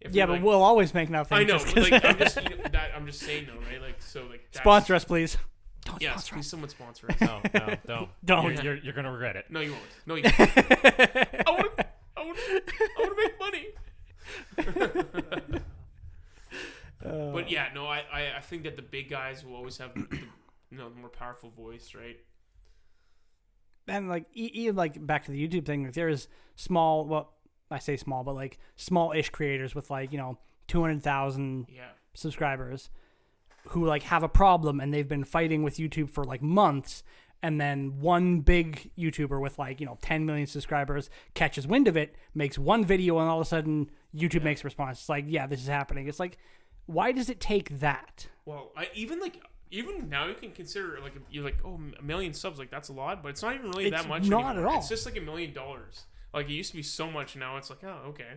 But we'll always make nothing. I know, but like I'm just saying though, right? Like so, like sponsor us, please. Yes, please, someone sponsor us. No, don't. You're gonna regret it. No, you won't. No, you won't. I want to make money. But yeah, no, I think that the big guys will always have the more powerful voice, right? And like even like back to the YouTube thing, like there is small, well, I say small, but like small-ish creators with like 200,000 subscribers who like have a problem and they've been fighting with YouTube for like months. And then one big YouTuber with like 10 million subscribers catches wind of it, makes one video, and all of a sudden YouTube makes a response. It's like, yeah, this is happening. It's like, why does it take that? Well, even now you can consider like you're like, oh, 1 million subs, like that's a lot, but it's not even really that much. Not anymore. At all. It's just like $1 million. Like it used to be so much. Now it's like, oh, okay.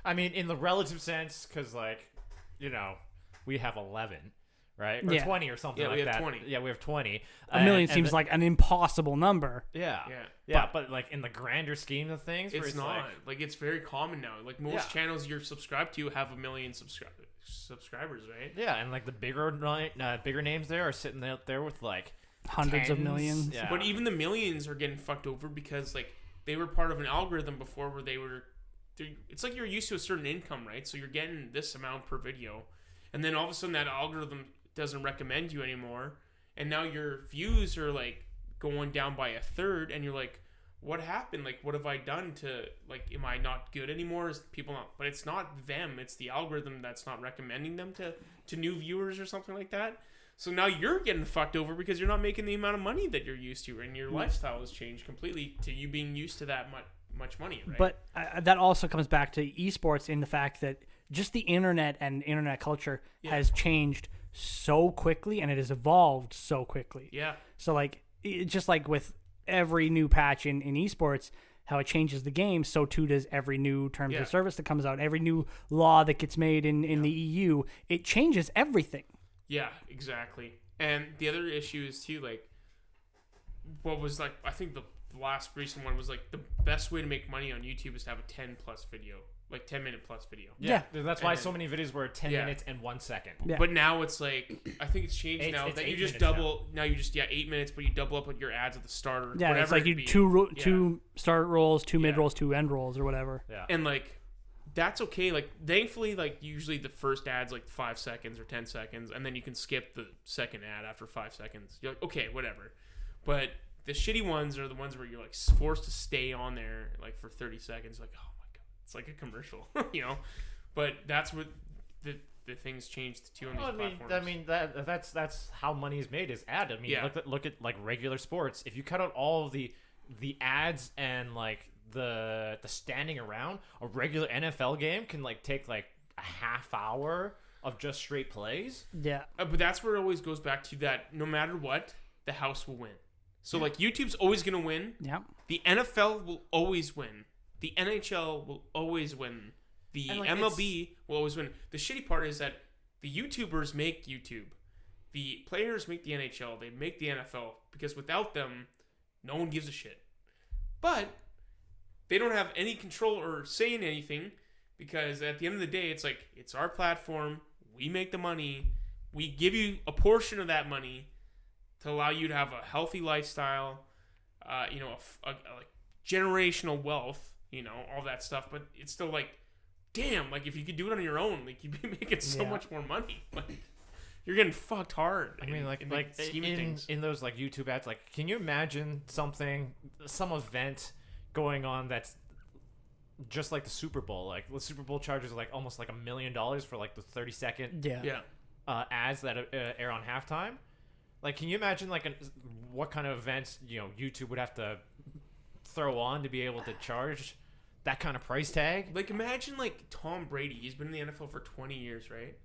I mean, in the relative sense, because like we have 11. Right? Or 20 or something like that. Yeah, we have 20. Yeah, we have 20. 1 million seems like an impossible number. Yeah, but like in the grander scheme of things, it's not. Like it's very common now. Like most channels you're subscribed to have 1 million subscribers, right? Yeah, and like the bigger names there are sitting out there with like hundreds of millions. Yeah. But even the millions are getting fucked over because like they were part of an algorithm before where it's like you're used to a certain income, right? So you're getting this amount per video, and then all of a sudden that algorithm doesn't recommend you anymore, and now your views are like going down by 1/3, and you're like, what happened? Like, what have I done to, like, am I not good anymore? Is people not? But it's not them, it's the algorithm that's not recommending them to new viewers or something like that. So now you're getting fucked over because you're not making the amount of money that you're used to, and your lifestyle has changed completely to you being used to that much money, right? But that also comes back to esports in the fact that just the internet and internet culture has changed so quickly, and it has evolved so quickly. Yeah. So like, just like with every new patch in esports, how it changes the game, so too does every new terms of service that comes out. Every new law that gets made in the EU, it changes everything. Yeah, exactly. And the other issue is too, like, what was like, I think the last recent one was like the best way to make money on YouTube is to have a 10 plus video. Like 10-minute plus video. Yeah. That's why so many videos were 10 minutes and 1 second. Yeah. But now it's like, I think it's changed now that you just double. Now you just 8 minutes, but you double up with your ads at the start or whatever. It's like you two start rolls, 2 mid rolls, 2 end rolls, or whatever. Yeah. And like that's okay. Like, thankfully, like, usually the first ad's like 5 seconds or 10 seconds, and then you can skip the second ad after 5 seconds. You're like, okay, whatever. But the shitty ones are the ones where you're like forced to stay on there like for 30 seconds. Like, oh my god, it's like a commercial, you know. But that's what the things changed too on these platforms. I mean that's how money is made, is ad. I mean, look at like regular sports. If you cut out all of the ads and like the standing around, a regular NFL game can like take like a half hour of just straight plays. Yeah. But that's where it always goes back to that no matter what, the house will win. So like YouTube's always going to win. Yeah. The NFL will always win. The NHL will always win. The MLB will always win. The shitty part is that the YouTubers make YouTube. The players make the NHL. They make the NFL. Because without them, no one gives a shit. But they don't have any control or say in anything, because at the end of the day, it's like, it's our platform. We make the money. We give you a portion of that money to allow you to have a healthy lifestyle, like generational wealth, all that stuff. But it's still like, damn, like if you could do it on your own, like you'd be making so much more money. Like you're getting fucked hard. I mean, in those like YouTube ads, like can you imagine some event going on that's just like the Super Bowl? Like the Super Bowl charges like almost like $1 million for like the 30-second ads that air on halftime. Like, can you imagine like what kind of events YouTube would have to throw on to be able to charge that kind of price tag? Like, imagine like Tom Brady. He's been in the NFL for 20 years, right?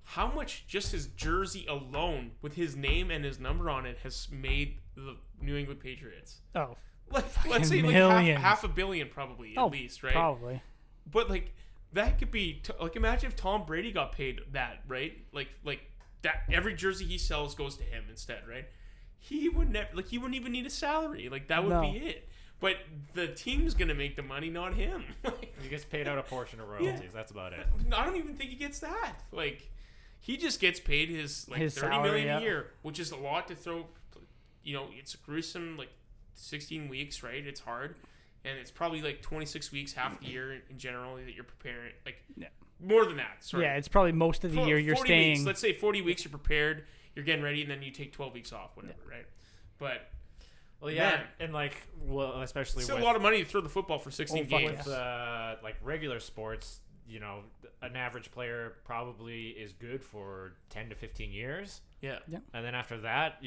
How much just his jersey alone with his name and his number on it has made the New England Patriots? Oh, let's say like half $1 billion probably at least, right? Probably. But like that could be like, imagine if Tom Brady got paid that, right? Like that every jersey he sells goes to him instead, right? He would never, like, he wouldn't even need a salary. Like that would be it. But the team's gonna make the money, not him. He gets paid out a portion of royalties. Yeah. That's about it. I don't even think he gets that. Like, he just gets paid his $30 salary, million a year, which is a lot to throw. It's a gruesome 16 weeks, right? It's hard, and it's probably like 26 weeks, half the year in general that you're preparing. More than that. Sorry. Yeah, it's probably most of the year you're staying. Weeks, let's say 40 weeks you're prepared, you're getting ready, and then you take 12 weeks off, whatever, right? But especially still a lot of money to throw the football for 16 games. With regular sports, an average player probably is good for 10 to 15 years. Yeah. And then after that,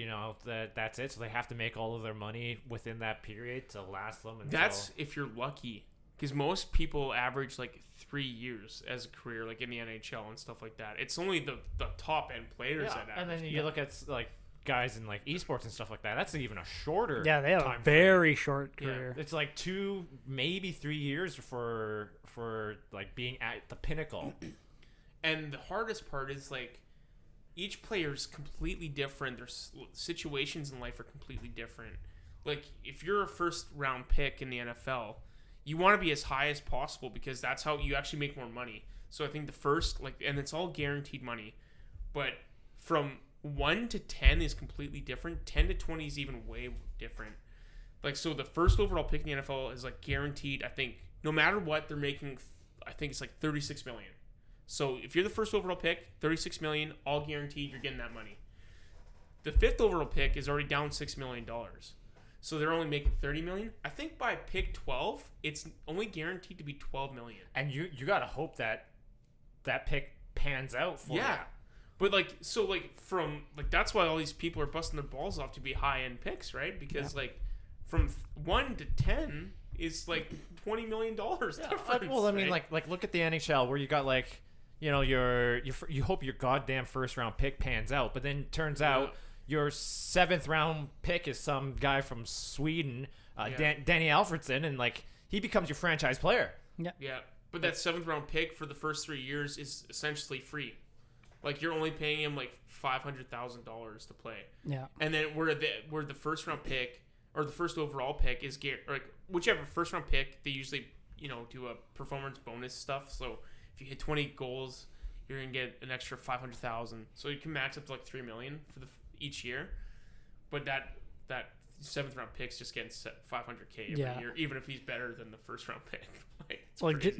that's it. So they have to make all of their money within that period to last them. That's if you're lucky. Because most people average like 3 years as a career, like in the NHL and stuff like that. It's only the top end players that average. And then you look at like guys in like esports and stuff like that. That's even a shorter. Yeah, they have a very short career. It's like 2, maybe 3 years for like being at the pinnacle. And the hardest part is like each player is completely different. Their situations in life are completely different. Like if you're a first round pick in the NFL, you want to be as high as possible because that's how you actually make more money. So I think the first, and it's all guaranteed money, but from 1 to 10 is completely different. 10 to 20 is even way different. Like, so the first overall pick in the NFL is like guaranteed. I think no matter what they're making, I think it's like $36 million. So if you're the first overall pick, $36 million, all guaranteed, you're getting that money. The 5th overall pick is already down $6 million. So they're only making $30 million. I think by pick 12, it's only guaranteed to be $12 million. And you gotta hope that pick pans out for you. But that's why all these people are busting their balls off to be high end picks, right? Because from 1 to 10 is like $20 million difference. Well, I mean, like look at the NHL where you got you hope your goddamn first round pick pans out, but then it turns out your 7th round pick is some guy from Sweden, Danny Alfredsson, and he becomes your franchise player. Yeah. But that 7th round pick for the first 3 years is essentially free. Like you're only paying him like $500,000 to play. Yeah. And then where the first round pick or the first overall pick is whichever first round pick, they usually do a performance bonus stuff. So if you hit 20 goals, you're gonna get an extra $500,000. So you can max up to like $3 million for each year. But that 7th round picks just getting $500K every year, even if he's better than the first round pick.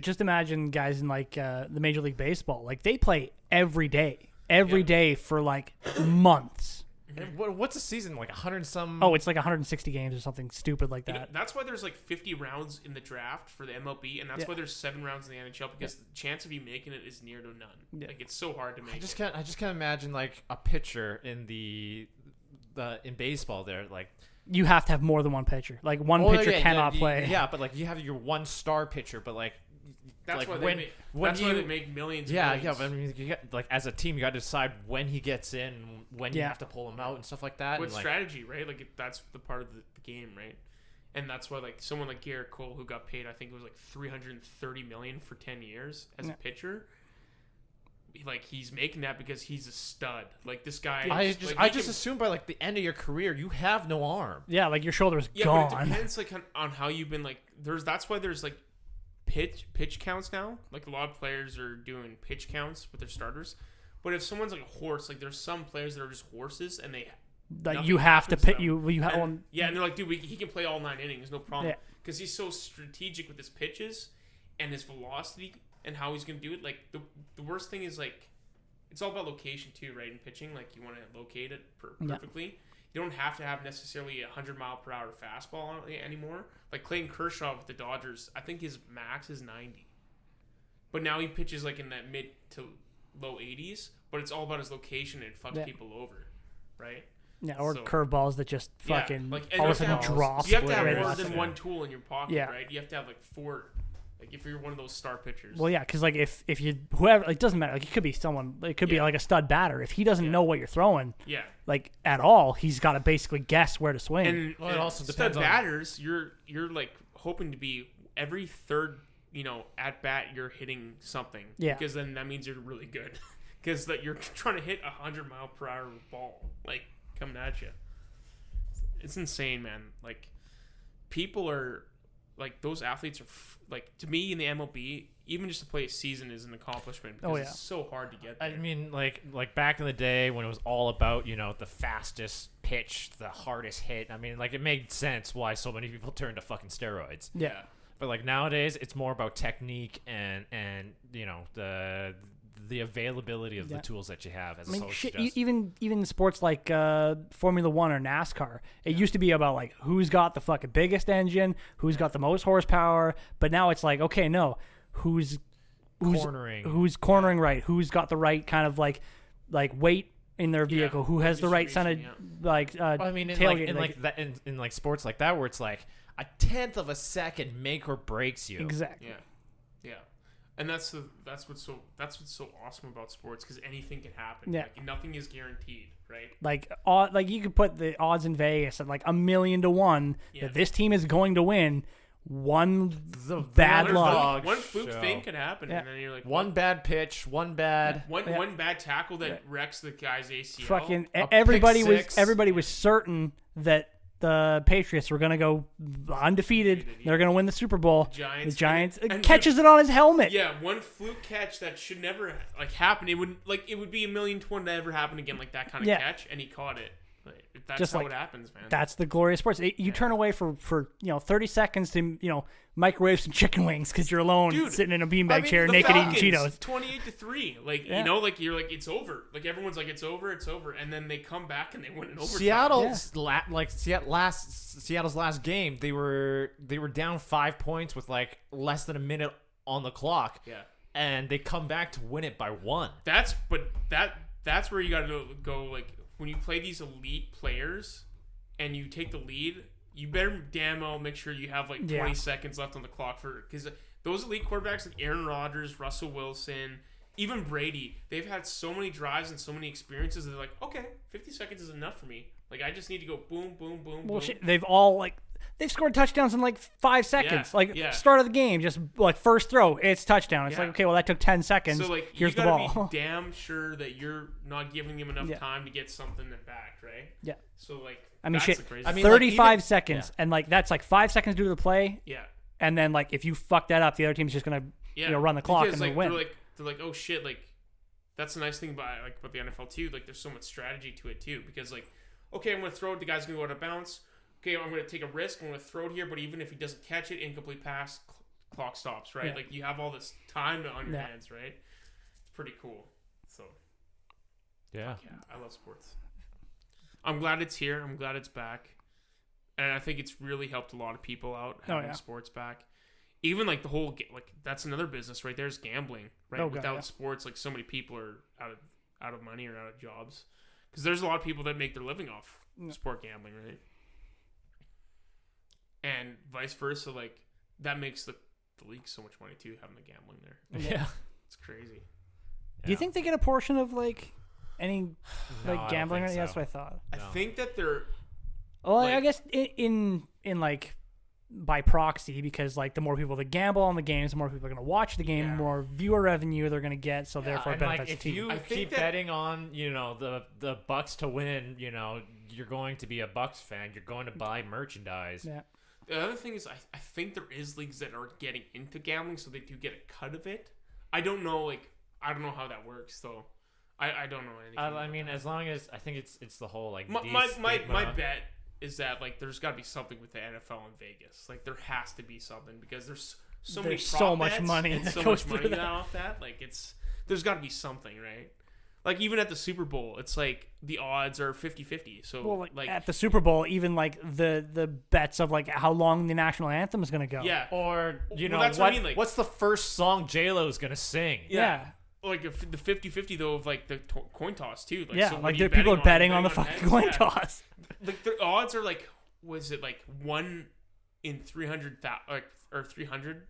Just imagine guys in like the Major League Baseball, like they play every day for like months. And what's a season like 100 some? Oh, it's like 160 games or something stupid like that. That's why there's like 50 rounds in the draft for the MLB, and that's why there's 7 rounds in the NHL because the chance of you making it is near to none. Yeah. Like it's so hard to make. I just can't imagine like a pitcher in in baseball there like. You have to have more than one pitcher. Like one pitcher cannot play. Yeah, but like you have your one star pitcher, but like that's like why they make millions. Yeah, but I mean, you get, like as a team, you got to decide when he gets in, when you have to pull him out, and stuff like that. With and strategy, right? Like that's the part of the game, right? And that's why like someone like Garrett Cole, who got paid, I think it was like $330 million for 10 years as a pitcher. Like he's making that because he's a stud. Like this guy. I just assume by like the end of your career you have no arm. Yeah, like your shoulder's gone. But it depends like on how you've been like. That's why there's like pitch counts now. Like a lot of players are doing pitch counts with their starters. But if someone's like a horse, like there's some players that are just horses and they. Like you have to pick you have one. Yeah, and they're like, dude, he can play all 9 innings, no problem. Because he's so strategic with his pitches and his velocity. And how he's going to do it. Like, the worst thing is, like, it's all about location, too, right? In pitching, like, you want to locate it perfectly. Yeah. You don't have to have necessarily a 100-mile-per-hour fastball anymore. Like, Clayton Kershaw with the Dodgers, I think his max is 90. But now he pitches, like, in that mid to low 80s. But it's all about his location and it fucks people over, right? Yeah, or curveballs that just fucking all of a sudden drop. You have to have more than one tool in your pocket, right? You have to have, like, 4... Like if you're one of those star pitchers. Well, yeah, because like if you whoever, like, it doesn't matter. Like it could be someone. It could be like a stud batter. If he doesn't know what you're throwing, like at all, he's got to basically guess where to swing. And it also depends on batters. You're like hoping to be every third at bat you're hitting something. Yeah. Because then that means you're really good. Because that you're trying to hit 100-mile-per-hour ball like coming at you. It's insane, man. Like people are. Like those athletes are like to me in the MLB, even just to play a season is an accomplishment because it's so hard to get there. I mean, like back in the day when it was all about the fastest pitch, the hardest hit. I mean, like it made sense why so many people turned to fucking steroids. Yeah, but like nowadays, it's more about technique and the availability of the tools that you have. As even sports like Formula 1 or NASCAR, it used to be about like who's got the fucking biggest engine, who's got the most horsepower. But now it's like, okay, no, who's cornering right, who's got the right kind of like weight in their vehicle, who has the right kind of I mean, in like sports like that where it's like a tenth of a second make or breaks you. Exactly. Yeah. And that's what's so awesome about sports because anything can happen. Yeah. Like, nothing is guaranteed, right? Like you could put the odds in Vegas at like 1,000,000 to 1 that this team is going to win. One fluke thing could happen, and then you're like one bad pitch, one bad tackle that wrecks the guy's ACL. Fucking everybody was certain that the Patriots were going to go undefeated. They're going to win the Super Bowl. The Giants catches it on his helmet. Yeah, one fluke catch that should never happen. It would be 1,000,000 to 1 to ever happen again, like that kind of catch, and he caught it. That's just how it happens, man. That's the glory of sports. You turn away for 30 seconds to microwave some chicken wings because you're alone, sitting in a beanbag chair, naked, Falcons, eating Cheetos. 28-3. You're like it's over. Like everyone's like it's over, and then they come back and they win in overtime. Seattle's last game, they were down 5 points with like less than a minute on the clock. Yeah, and they come back to win it by 1. That's where you got to go like. When you play these elite players and you take the lead, you better damn well make sure you have like 20 seconds left on the clock because those elite quarterbacks like Aaron Rodgers, Russell Wilson, even Brady, they've had so many drives and so many experiences. They're like, okay, 50 seconds is enough for me. Like I just need to go boom, boom, boom, boom. Shit, they've scored touchdowns in like 5 seconds. Start of the game, just like first throw, it's touchdown. It's like, okay, well that took 10 seconds. So like here's the ball. You gotta be damn sure that you're not giving them enough time to get something back, right? Yeah. So like, I mean, shit. 35 seconds, and like that's like 5 seconds to do the play. Yeah. And then like if you fuck that up, the other team's just gonna run the clock and they win. They're like, oh shit, like that's the nice thing about the NFL too. Like there's so much strategy to it too, because like, okay, I'm gonna throw it, the guy's gonna go out of bounds. okay, I'm going to take a risk. I'm going to throw it here, but even if he doesn't catch it, incomplete pass, clock stops, right? Yeah. Like, you have all this time on your hands, right? It's pretty cool. So, yeah, I love sports. I'm glad it's here. I'm glad it's back. And I think it's really helped a lot of people out having sports back. Even like the whole that's another business right there is gambling, right? Without sports, like so many people are out of money or out of jobs because there's a lot of people that make their living off sport gambling, right? And vice versa, like that makes the league so much money too, having the gambling there. Yeah, it's crazy. Do you think they get a portion of like any gambling? So. Yeah, that's what I thought. I think that they're. Well, I guess in like by proxy, because like the more people that gamble on the games, the more people are going to watch the game, more viewer revenue they're going to get. So therefore, it benefits if the team. you keep betting on the Bucks to win, you're going to be a Bucks fan. You're going to buy merchandise. Yeah. The other thing is, I think there is leagues that are getting into gambling, so they do get a cut of it. I don't know how that works though. I don't know anything. I mean, as long as I think it's the whole like my bet is that like there's got to be something with the NFL in Vegas. Like there has to be something because there's so much money and so much money off that. Like there's got to be something, right? Like even at the Super Bowl, it's like the odds are 50-50. So like at the Super Bowl, even like the bets of like how long the national anthem is going to go. Yeah. Or that's what I mean, like, what's the first song J-Lo is going to sing? Yeah. Like the 50-50 though of like the coin toss too. Like, so like people are betting on the fucking coin toss. Like the odds are like, was it like 1 in 300,000 or 300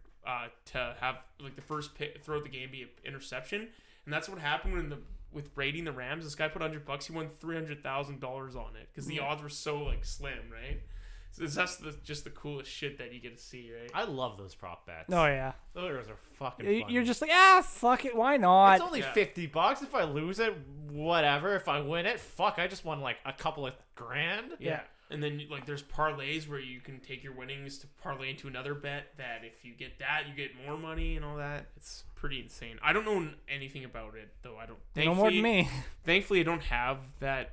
to have like the first throw of the game be an interception, and that's what happened with raiding the Rams. This guy put $100. He won $300,000 on it because the odds were so like slim, right? So that's just the coolest shit that you get to see, right? I love those prop bets. Oh yeah, those are fucking fun. You're just like, fuck it, why not? It's only $50. If I lose it, whatever. If I win it, fuck, I just won like a couple of grand. Yeah. And then like there's parlays where you can take your winnings to parlay into another bet that if you get that, you get more money and all that. It's pretty insane. I don't know anything about it though. I don't. No more than me. Thankfully, I don't have that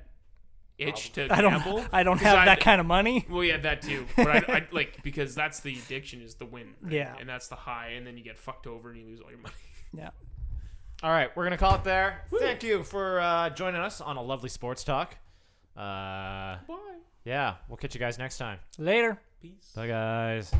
itch to gamble. I don't have that kind of money. Well, yeah, that too. But I like because that's the addiction is the win. Right? Yeah. And that's the high, and then you get fucked over and you lose all your money. Yeah. All right, we're gonna call it there. Woo. Thank you for joining us on a lovely sports talk. Bye. Yeah, we'll catch you guys next time. Later. Peace. Bye, guys.